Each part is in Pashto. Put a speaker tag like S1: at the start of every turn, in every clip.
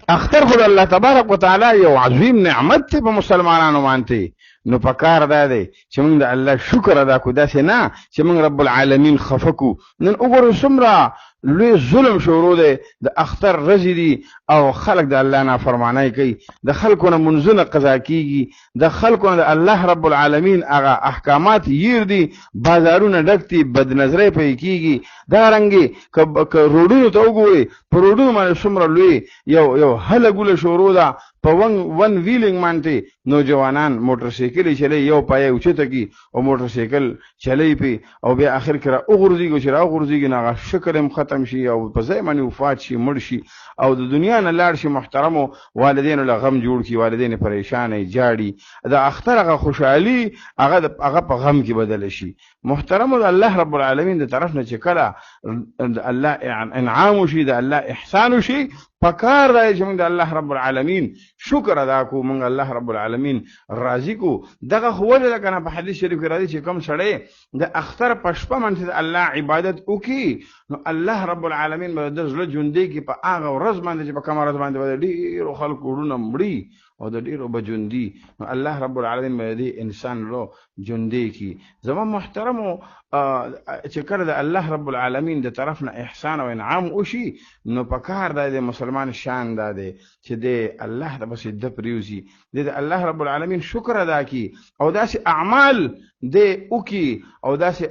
S1: اختر خود الله تبارک وتعالى یو عظیم نعمت ته په مسلمانانو باندې. نو پکار دا دی چې موږ د الله شکر ادا کړو، داسې نه چې موږ رب العالمین خفکو. نن وګورو څومره لوی ظلم شروع دی، د اختر ورځې دي او خلک د الله نافرمانی کوي، د خلکو نه منځونه قضا کیږي، د خلکو نه د الله رب العالمین هغه احکامات ییر دي، بازارونه ډک دي، بدنظرۍ پې کیږي. دا رنګې که روډونو ته وګورئ، په روډونو باندې څومره لوی یو هله ګوله شروع ده په ون ویلینګ باندې. نوجوانان موټر سایکل چلی، یو پای اوچته کی او موټر سایکل چلی پی او بیا اخر کې را وګرځيږي چې را وګرځيږي نه شکر هم ختم شي او په ځای باندې وفات شي، مړ شي او د دنیا نه لاړ شي. محترمو والدینو له غم جوړ کی، والدین پریشان جاړي، د اختر هغه خوشحالي هغه په غم کې بدل شي. محترمو د الله رب العالمین د طرف نه چې کله د الله انعام شي، د الله احسان شي، پکار دی چې موږ د الله رب العالمین شکر ادا کو، موږ الله رب العالمین راضي کو. دغه خو ولې کنه په حدیث شریف کې راځي چې کوم سړی د اختر په شپه باندې د الله عبادت وکي، نو الله رب العالمین به د زړه ژوندۍ کې په هغه ورځ باندې چې په کومه ورځ باندې ډېرو خلکو وروڼه مړي او د ډېرو به ژوندي، نو الله رب العالمین به دې انسان له ژوندۍ کی. زما محترمو چې کله د الله رب العالمین د طرف نه احسان او انعام وشي، نو پکار دی د مسلمان شان دا دی چې د الله د بس د پریوزي د الله رب العالمین شکر ادا کی او داسې اعمال دی وکي او داسې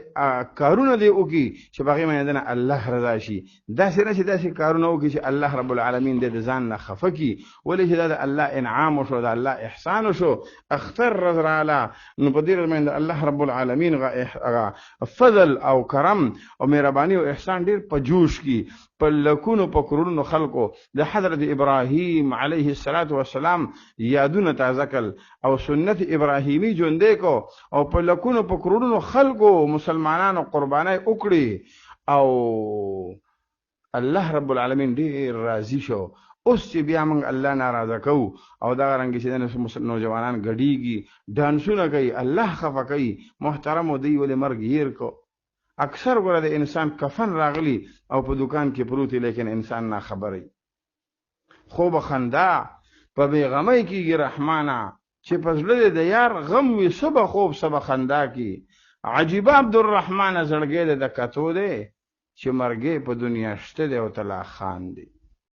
S1: کارونه دی وکي چې باغې باندې نه الله رضا شي. داسې نه چې داسې کارونه وکي چې الله رب العالمین د ځان نه خفه کی، ولې چې دا د الله انعام شو، د الله احسان شو. اختر رضا رااله، نو په دې باندې الله رب العالمین فضل او کرم او مهرباني او احسان ډیر په جوش کی په لکونو په کرونو خلکو د حضرت ابراهیم علیه السلام یادونه تازه کړل او سنت ابراهیمی ژوندې کو او په لکونو په کرونو خلکو مسلمانانو قربانای وکړي او الله رب العالمین ډیر راضي شو. اوس چې بیا موږ الله ناراضه کوو او دا رنګ چې د نوجوانان ګډیږي، ډانسونه کوي، الله خفه کوي. محترم دی ولې مرګ هیر کو. اکثر ګوره د انسان کفن راغلی او په دکان کې پروت، لیکن انسان نه خبري. خوب خندا په بیغمۍ کېږي رحمانه، چې په زړه د یار غم وي صبح خوب صبح خندا کی. عجیبه عبدالرحمن زړګی د کتو دی چې مرګې په دنیا شته دی او تلا خان دی.